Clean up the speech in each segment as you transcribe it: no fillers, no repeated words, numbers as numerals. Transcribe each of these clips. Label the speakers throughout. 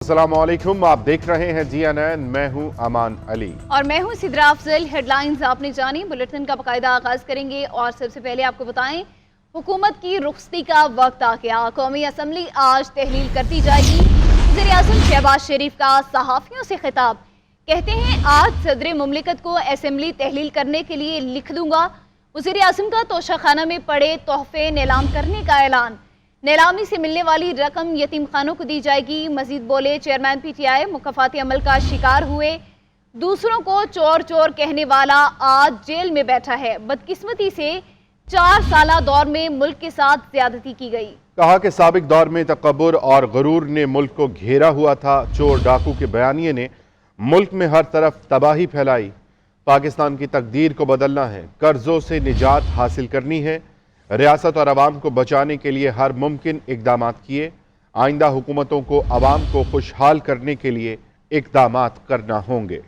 Speaker 1: अस्सलाम वालेकुम, आप देख रहे हैं GNN। मैं हूं अमान अली
Speaker 2: और मैं हूं सिद्रा अफजल। हेडलाइंस आपने जानी, बुलेटिन का बाकायदा आगाज करेंगे और सबसे पहले आपको बताएं हुकूमत की रुखसती का वक्त आ गया। कौमी असम्बली आज तहलील करती जाएगी। वज़ीर-ए-आज़म शहबाज शरीफ का सहाफ़ियों से खिताब, कहते हैं आज सदर मुमलिकत को असम्बली तहलील करने के लिए लिख दूंगा। वज़ीर-ए-आज़म का तोशाखाना में पड़े तोहफे नीलाम करने का ऐलान, नीलामी से मिलने वाली रकम यतीम खानों को दी जाएगी। मजीद बोले चेयरमैन PTI मुकफ़ाती अमल का शिकार हुए दूसरों को चोर चोर कहने वाला आज जेल में बैठा है। बदकिस्मती से 4 साला दौर में मुल्क के साथ ज्यादती की गई।
Speaker 1: कहा कि साबिक दौर में तकब्बुर और गुरूर ने मुल्क को घेरा हुआ था। चोर डाकू के बयानिए ने मुल्क में हर तरफ तबाही फैलाई। पाकिस्तान की तकदीर को बदलना है, कर्जों से निजात हासिल करनी है, रियासत और अवाम को बचाने के लिए हर मुमकिन इक़दामात किए। आइंदा हुकूमतों को अवाम को खुशहाल करने के लिए इक़दामात करना होंगे।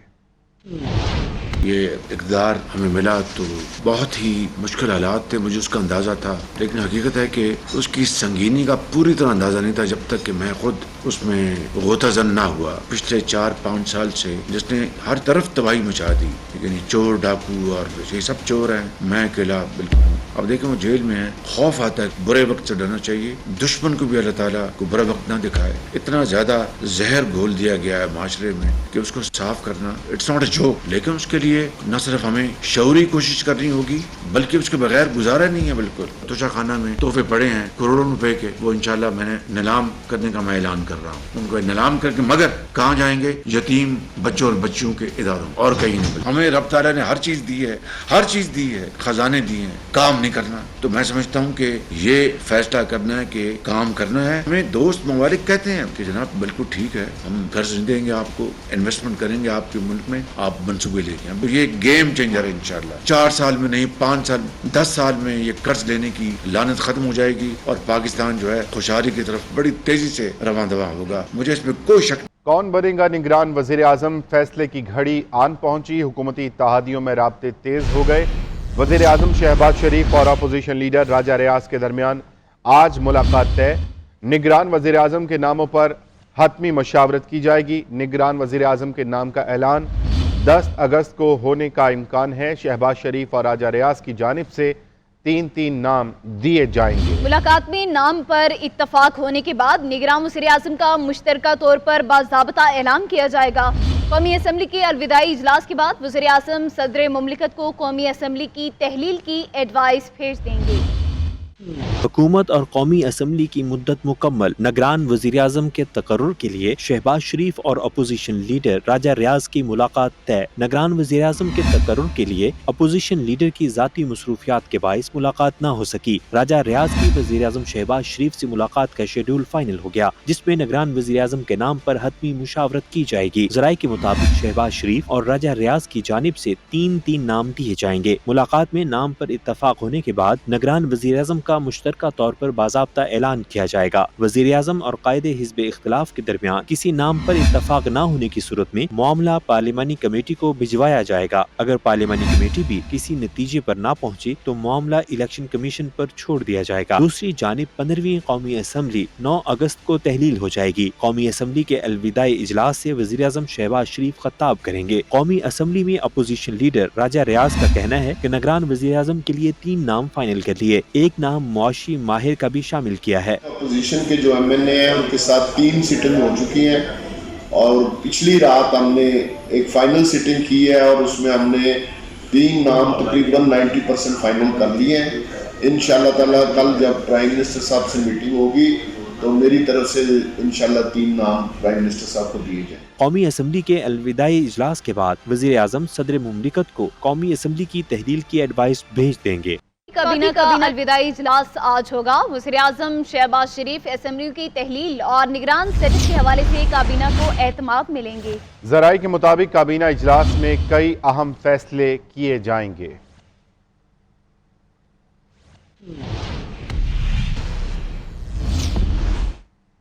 Speaker 3: ये इक़्तिदार हमें मिला तो बहुत ही मुश्किल हालात थे, मुझे उसका अंदाज़ा था, लेकिन हकीकत है कि उसकी संगीनी का पूरी तरह अंदाज़ा नहीं था जब तक कि मैं खुद उसमें गोताज़न ना हुआ। पिछले 4-5 साल से जिसने हर तरफ तबाही मचा दी, लेकिन चोर डाकू और ये सब चोर हैं, मैं अकेला बिल्कुल। अब देखें वो जेल में है, खौफ आता है, बुरे वक्त से डरना चाहिए। दुश्मन को भी अल्लाह ताला को बुरा वक्त ना दिखाए। इतना ज़्यादा जहर घोल दिया गया है माशरे में कि उसको साफ करना इट्स नॉट अ जोक। लेकिन उसके लिए न सिर्फ हमें शऊरी कोशिश करनी होगी बल्कि उसके बगैर गुजारा नहीं है। बिल्कुल तोशाखाना में तोहफे पड़े हैं करोड़ों रुपए के, वो इंशाल्लाह मैंने नीलाम करने का मैं ऐलान कर रहा हूँ। उनको नीलाम करके, मगर कहाँ जाएंगे? यतीम बच्चों और बच्चियों के इदारों और कहीं नहीं। हमें रब ताला ने हर चीज दी है, हर चीज दी है, खजाने दिए हैं, काम नहीं करना। तो मैं समझता हूँ कि ये फैसला करना है कि काम करना है। हमें दोस्त ममालिक कहते हैं कि जनाब बिल्कुल ठीक है, हम कर्ज नहीं देंगे आपको, इन्वेस्टमेंट करेंगे आपके मुल्क में, आप मनसूबे लेके आए। ये गेम चेंजर है इंशाल्लाह। 4 साल में नहीं, 5 साल, 10 साल में ये कर्ज लेने की लानत खत्म हो जाएगी और पाकिस्तान जो है खुशहाली की तरफ बड़ी तेजी से रवां दवा होगा। मुझे इसमें कोई शक।
Speaker 1: कौन बनेगा निगरान? वज़ीर-ए-आज़म फैसले की घड़ी आन पहुंची। हुकूमती इत्तेहादियों में राब्ते तेज हो गए। वज़ीर-ए-आज़म शहबाज शरीफ और अपोजिशन लीडर राजा रियाज के दरमियान आज मुलाकात तय। निगरान वज़ीर-ए-आज़म के नामों पर हतमी मशावरत की जाएगी। निगरान वज़ीर-ए-आज़म के नाम का ऐलान 10 अगस्त को होने का इम्कान है। शहबाज शरीफ और राजा रियाज की जानिब से 3 नाम दिए जाएंगे।
Speaker 2: मुलाकात में नाम पर इत्तफाक होने के बाद निगरान वज़ीर-ए-आज़म का मुश्तरका तौर पर बाज़ाब्ता ऐलान किया जाएगा। कौमी असम्बली के अलविदाई इजलास के बाद वज़ीर-ए-आज़म सदर मुमलिकत को कौमी असम्बली की तहलील की एडवाइस भेज देंगे।
Speaker 4: हुकूमत और कौमी असम्बली की मुद्दत मुकम्मल। निगरान वज़ीर-ए-आज़म के तकर्रुर के लिए शहबाज शरीफ और अपोजिशन लीडर राजा रियाज की मुलाकात तय। निगरान वज़ीर-ए-आज़म के तकर्रुर के लिए अपोजिशन लीडर की ज़ाती मसरूफियात के बाइस मुलाकात न हो सकी। राजा रियाज की वज़ीर-ए-आज़म शहबाज शरीफ से मुलाकात का शेड्यूल फाइनल हो गया, जिसमें निगरान वज़ीर-ए-आज़म के नाम पर हतमी मुशावरत की जाएगी। ज़राए के मुताबिक शहबाज शरीफ और राजा रियाज की जानिब से 3 नाम दिए जाएंगे। मुलाकात में नाम पर इत्तफाक होने के बाद निगरान वज़ीर-ए-आज़म का मुश्तरका तौर पर बाज़ाब्ता ऐलान किया जाएगा। वज़ीर-ए-आज़म और कायदे हिज़्ब इख्तिलाफ के दरमियान किसी नाम पर इत्तफाक न होने की सूरत में मामला पार्लिमानी कमेटी को भिजवाया जाएगा। अगर पार्लिमानी कमेटी भी किसी नतीजे पर न पहुंचे तो मामला इलेक्शन कमीशन पर छोड़ दिया जाएगा। दूसरी जानिब 15वीं कौमी असम्बली 9 अगस्त को तहलील हो जाएगी। कौमी असम्बली के अलविदाई इजलास से वज़ीर-ए-आज़म शहबाज शरीफ खिताब करेंगे। कौमी असम्बली में अपोजिशन लीडर राजा रियाज का कहना है कि निगरान वज़ीर-ए-आज़म के लिए 3 नाम फाइनल कर लिए, एक नाम मुआशी माहिर का भी शामिल किया है।
Speaker 5: अपोजिशन के जो MNA हैं उनके साथ 3 सीटिंग हो चुकी हैं और पिछली रात हमने एक फाइनल सीटिंग की है और उसमें हमने 3 नाम तकरीबन 90% फाइनल कर लिए हैं। इंशाल्लाह ताला कल जब प्राइम मिनिस्टर साहब से मीटिंग होगी तो मेरी तरफ से इंशाल्लाह 3 नाम प्राइम मिनिस्टर साहब को दिए जाए।
Speaker 4: कौमी असम्बली के अलविदाई इजलास के बाद वज़ीर-ए-आज़म सदर मुमलिकत को कौमी असम्बली की तहलील की एडवाइस भेज देंगे।
Speaker 2: काबीना का अलविदाई इजलास आज होगा। वज़ीर-ए-आज़म शहबाज शरीफ असम्बली की तहलील और निगरान सेटिंग के हवाले से काबीना को एतमाद मिलेंगे।
Speaker 1: ज़राए के मुताबिक काबीना इजलास में कई अहम फैसले किए जाएंगे।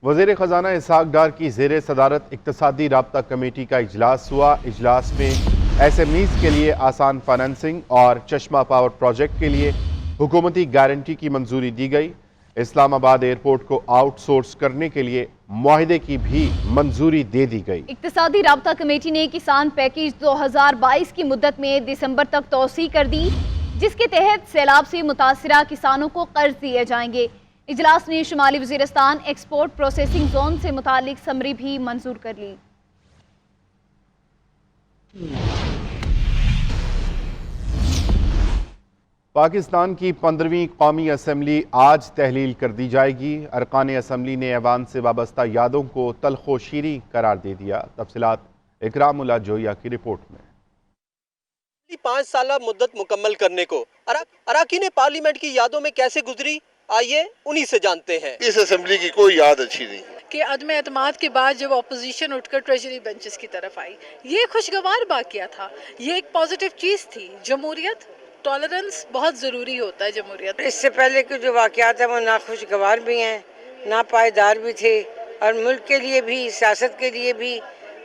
Speaker 1: वज़ीर ख़जाना इसहाक डार की ज़ेरे सदारत इक़्तिसादी राब्ता कमेटी का इजलास हुआ। इजलास में SMEs के लिए आसान फाइनेंसिंग और चश्मा पावर प्रोजेक्ट के लिए हुकूमती गारंटी की मंजूरी दी गई। इस्लामाबाद एयरपोर्ट को आउटसोर्स करने के लिए मुआहिदे की भी मंजूरी दे दी गई।
Speaker 2: इक्तिसादी राब्ता कमेटी ने किसान पैकेज 2022 की मुद्दत में दिसंबर तक तौसी कर दी, जिसके तहत सैलाब से मुतासिरा किसानों को कर्ज दिए जाएंगे। इजलास ने शुमाली वजीरिस्तान एक्सपोर्ट प्रोसेसिंग जोन से मुतालिक समरी भी मंजूर कर ली।
Speaker 1: पाकिस्तान की 15वीं कौमी असम्बली आज तहलील कर दी जाएगी। अरकान असम्बली ने ऐवान से वाबस्ता यादों को तल्खो शीरी करार दे दिया। तफसीलात इकरामुल्लाह जोया की रिपोर्ट में।
Speaker 6: 5 साल मुद्दत मुकम्मल करने को अराकीन पार्लियामेंट की यादों में कैसे गुजरी, आइए उन्हीं से जानते हैं।
Speaker 7: इस असेंबली की कोई याद अच्छी नहीं
Speaker 8: कि अदम एतमाद के बाद जब अपोजिशन उठकर ट्रेजरी बेंचेस की तरफ आई, ये खुशगवार वाक़या था, ये एक पॉजिटिव चीज़ थी। जमहूरियत, टॉलरेंस बहुत ज़रूरी होता है जमहूरियत।
Speaker 9: इससे पहले के जो वाक़यात हैं वो ना खुशगवार भी हैं, ना पायदार भी थे, और मुल्क के लिए भी, सियासत के लिए भी,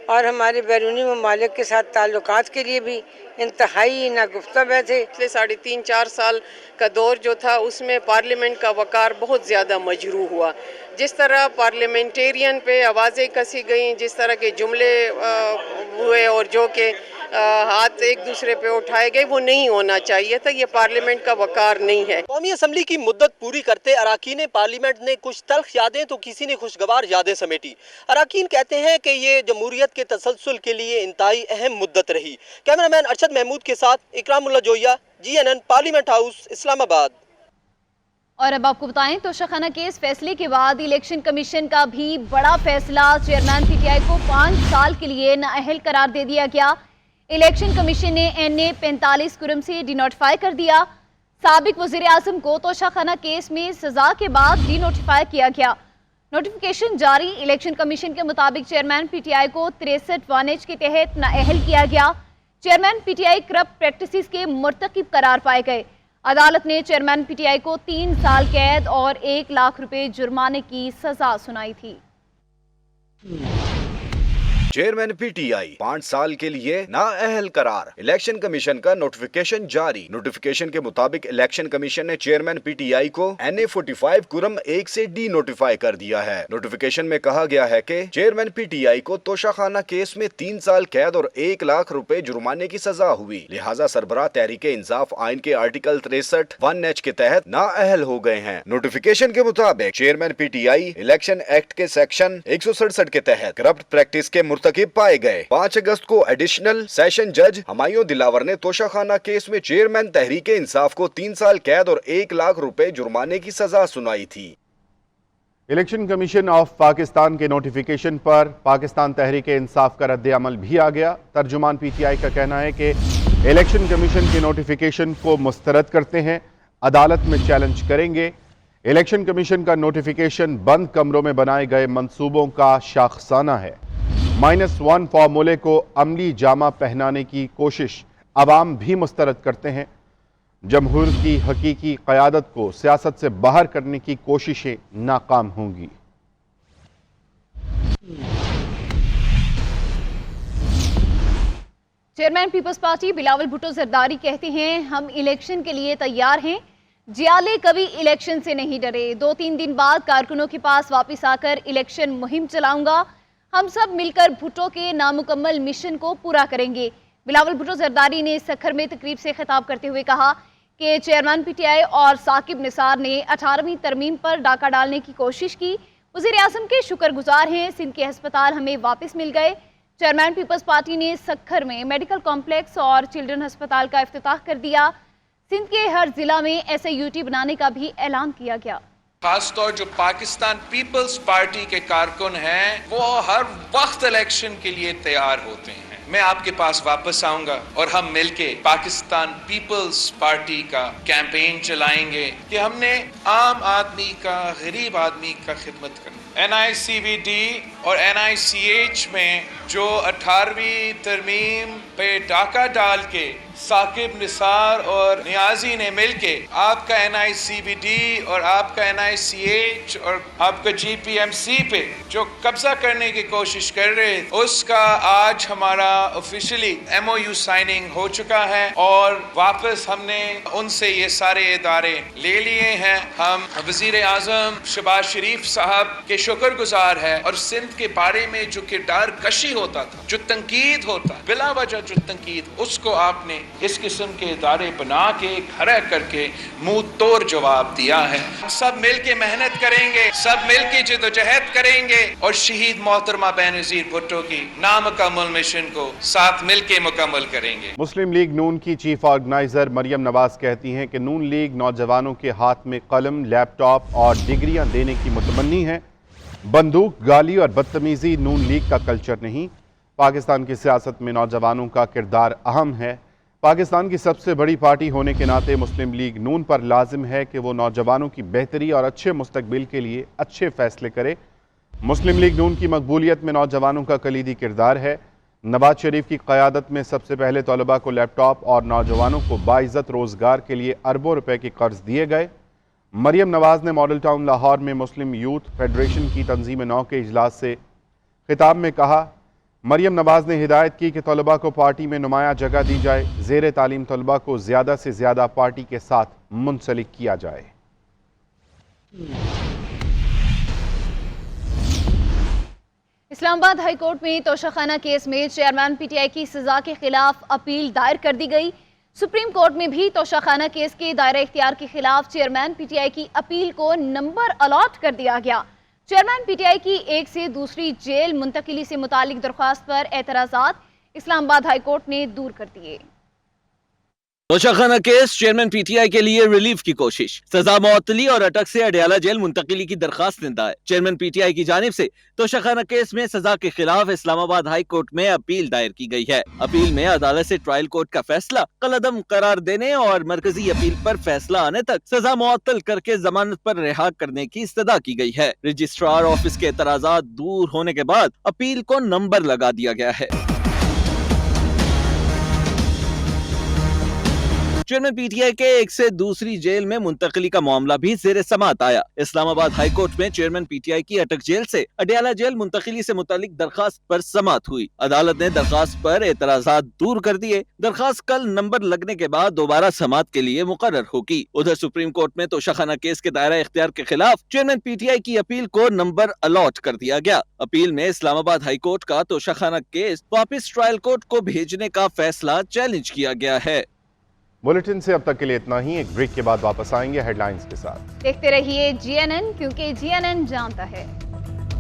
Speaker 9: और हमारे बैरूनी ममालिक के साथ ताल्लुकात के लिए भी इंतहाई नागुफ्ता थे।
Speaker 10: पिछले 3.5-4 साल का दौर जो था उसमें पार्लियामेंट का वक़ार बहुत ज़्यादा मजरूह हुआ। जिस तरह पार्लियामेंटेरियन पे आवाज़ें कसी गईं, जिस तरह के जुमले हुए और जो के हाथ एक दूसरे पे उठाए गए, वो नहीं होना चाहिए था। ये पार्लियामेंट का वक़ार नहीं है।
Speaker 6: कौमी असम्बली की मुद्दत पूरी करते अराकीन पार्लियामेंट ने कुछ तल्ख यादें तो किसी ने खुशगवार यादें समेटी। अराकीन कहते हैं कि ये जमहूरियत के तसलसल के लिए इंतहाई अहम मुद्दत रही। कैमरामैन अरशद महमूद के साथ Ikramullah Zoya, GNN, parliament house, Islamabad.
Speaker 2: और अब आपको बताएं, तोशाखाना केस फैसले के बाद इलेक्शन कमीशन का भी बड़ा फैसला। चेयरमैन PTI को 5 साल के लिए नाअहल करार दे दिया गया। इलेक्शन कमीशन ने NA 45 कुरम से डिनोटिफाई कर दिया। साबिक वज़ीर आज़म को तोशाखाना केस में सजा के बाद डिनोटिफाई किया गया। नोटिफिकेशन जारी। इलेक्शन कमीशन के मुताबिक चेयरमैन PTI को 63 1H के तहत नाअहल किया गया। चेयरमैन PTI करप्ट प्रैक्टिसेस के मुर्तकिब करार पाए गए। अदालत ने चेयरमैन PTI को 3 साल कैद और 1 लाख रुपए जुर्माने की सजा सुनाई थी।
Speaker 11: चेयरमैन PTI 5 साल के लिए नाअहल करार। इलेक्शन कमीशन का नोटिफिकेशन जारी। नोटिफिकेशन के मुताबिक इलेक्शन कमीशन ने चेयरमैन PTI को NA 45 कुरम 1 से डी नोटिफाई कर दिया है। नोटिफिकेशन में कहा गया है कि चेयरमैन PTI को तोशाखाना केस में 3 साल कैद और 1 लाख रुपए जुर्माने की सजा हुई। लिहाजा सरबराह तहरीक इंसाफ आइन के आर्टिकल 63 1H के तहत नाअहल हो गए हैं। नोटिफिकेशन के मुताबिक चेयरमैन PTI इलेक्शन एक्ट के सेक्शन 167 के तहत करप्ट प्रैक्टिस के मुर्तकिब पाए गए। 5 अगस्त को एडिशनल सेशन जज हमायूं दिलावर ने तोशाखाना केस में चेयरमैन तहरीक इंसाफ को 3 साल कैद और 1 लाख रुपए जुर्माने की सजा सुनाई थी।
Speaker 1: इलेक्शन कमीशन ऑफ पाकिस्तान के नोटिफिकेशन पर पाकिस्तान तहरीक इंसाफ का रद्द अमल भी आ गया। तर्जुमान PTI का कहना है कि इलेक्शन कमीशन के नोटिफिकेशन को मुस्तरद करते हैं, अदालत में चैलेंज करेंगे। इलेक्शन कमीशन का नोटिफिकेशन बंद कमरों में बनाए गए मंसूबों का शाखसाना है। -1 फार्मूले को अमली जामा पहनाने की कोशिश अवाम भी मुस्तरद करते हैं। जमहूर की हकीकी क़यादत को सियासत से बाहर करने की कोशिशें नाकाम होंगी।
Speaker 2: Chairman Peoples Party Bilawal Bhutto Zardari कहते हैं, हम इलेक्शन के लिए तैयार हैं। जियाले कभी इलेक्शन से नहीं डरे। 2-3 दिन बाद कारकुनों के पास वापस आकर इलेक्शन मुहिम चलाऊंगा। हम सब मिलकर भुट्टो के नामुकम्मल मिशन को पूरा करेंगे। बिलावल भुट्टो जरदारी ने सखर में तकरीब से खिताब करते हुए कहा कि चेयरमैन PTI और साकिब निसार ने 18वीं तरमीम पर डाका डालने की कोशिश की। वज़ीर आज़म के शुक्रगुजार हैं, सिंध के अस्पताल हमें वापस मिल गए। चेयरमैन पीपल्स पार्टी ने सखर में मेडिकल कॉम्प्लेक्स और चिल्ड्रन अस्पताल का इफ्तिताह कर दिया। सिंध के हर जिला में SIUT बनाने का भी ऐलान किया गया।
Speaker 12: खासतौर जो पाकिस्तान पीपल्स पार्टी के कारकुन हैं, वो हर वक्त इलेक्शन के लिए तैयार होते हैं। मैं आपके पास वापस आऊंगा और हम मिलके पाकिस्तान पीपल्स पार्टी का कैंपेन चलाएंगे कि हमने आम आदमी का, गरीब आदमी का खिदमत करना। NICVD और NICH में जो 18वीं तरमीम पे डाका डाल के साकिब निसार और नियाजी ने मिलके आपका NICBD और आपका NICH और आपका GPMC पे जो कब्जा करने की कोशिश कर रहे उसका आज हमारा ऑफिशियली MOU साइनिंग हो चुका है और वापस हमने उनसे ये सारे इदारे ले लिए हैं। हम वजीर आजम शहबाज शरीफ साहब के शुक्रगुजार है और सिंध के बारे में जो किरदार कशी होता था, जो तंकीद होता, बिला वजह जो तंकीद, उसको आपने इस किस्म के इदारे बना के खड़ा करके मुंह तोड़ जवाब दिया है। सब मिल के मेहनत करेंगे, सब मिल के जदोजहद करेंगे और शहीद मोहतरमा बेनज़ीर भुट्टो की नामुकम्मल मिशन को साथ मिल के मुकम्मल करेंगे।
Speaker 1: मुस्लिम लीग नून की चीफ ऑर्गेनाइजर मरियम नवाज कहती हैं कि नून लीग नौजवानों के हाथ में कलम, लैपटॉप और डिग्रियां देने की मुतमन्नी है। बंदूक, गाली और बदतमीजी नून लीग का कल्चर नहीं। पाकिस्तान की सियासत में नौजवानों का किरदार अहम है। पाकिस्तान की सबसे बड़ी पार्टी होने के नाते मुस्लिम लीग नून पर लाजिम है कि वो नौजवानों की बेहतरी और अच्छे मुस्तकबिल के लिए अच्छे फैसले करे। मुस्लिम लीग नून की मकबूलियत में नौजवानों का कलीदी किरदार है। नवाज शरीफ की क़यादत में सबसे पहले तलबा को लैपटॉप और नौजवानों को बाइज़्ज़त रोज़गार के लिए अरबों रुपए के कर्ज दिए गए। मरियम नवाज ने मॉडल टाउन लाहौर में मुस्लिम यूथ फेडरेशन की तंजीम नौ के इजलास से खिताब में कहा, मरियम नवाज ने हिदायत की कि तलबा को पार्टी में नुमाया जगह दी जाए, ज़ेर तालीम तलबा को ज़्यादा से ज़्यादा पार्टी के साथ मुंसलिक किया जाए।
Speaker 2: इस्लामाबाद हाई कोर्ट में तोशाखाना केस में चेयरमैन PTI की सजा के खिलाफ अपील दायर कर दी गई। सुप्रीम कोर्ट में भी तोशाखाना केस के दायरा इख्तियार के खिलाफ चेयरमैन PTI की अपील को नंबर अलॉट कर दिया गया। चेयरमैन PTI की एक से दूसरी जेल मुंतकिली से मुतालिक दरख्वास्त पर एतराज़ात इस्लामाबाद हाई कोर्ट ने दूर कर दिए।
Speaker 13: तोशाखाना केस चेयरमैन PTI के लिए रिलीफ की कोशिश, सजा मुअत्तली और अटक से अडयाला जेल मुंतकिली की दरखास्त दायर। चेयरमैन PTI की जानिब से तोशाखाना केस में सजा के खिलाफ इस्लामाबाद हाई कोर्ट में अपील दायर की गई है। अपील में अदालत से ट्रायल कोर्ट का फैसला कलअदम करार देने और मरकजी अपील पर फैसला आने तक सजा मुअत्तल करके जमानत पर रिहा करने की इस्तदा की गई है। रजिस्ट्रार ऑफिस के एतराज़ात दूर होने के बाद अपील को नंबर लगा दिया गया है। चेयरमैन PTI के एक से दूसरी जेल में मुंतकली का मामला भी ज़ेर समात आया। इस्लामाबाद हाई कोर्ट में चेयरमैन PTI की अटक जेल से अडयाला जेल मुंतकली से मुतालिक दरखास्त पर समात हुई। अदालत ने दरखास्त पर एतराज़ात दूर कर दिए। दरखास्त कल नंबर लगने के बाद दोबारा समात के लिए मुकर्रर होगी। उधर सुप्रीम कोर्ट में तोशाखाना केस के दायरा इख्तियार के खिलाफ चेयरमैन PTI की अपील को नंबर अलॉट कर दिया गया। अपील में इस्लामाबाद हाई कोर्ट का तोशाखाना केस वापिस ट्रायल कोर्ट को भेजने का फैसला चैलेंज किया गया है।
Speaker 1: बुलेटिन से अब तक के लिए इतना ही। एक ब्रेक के बाद वापस आएंगे हेडलाइंस के साथ।
Speaker 2: देखते रहिए GNN, क्योंकि GNN जानता है।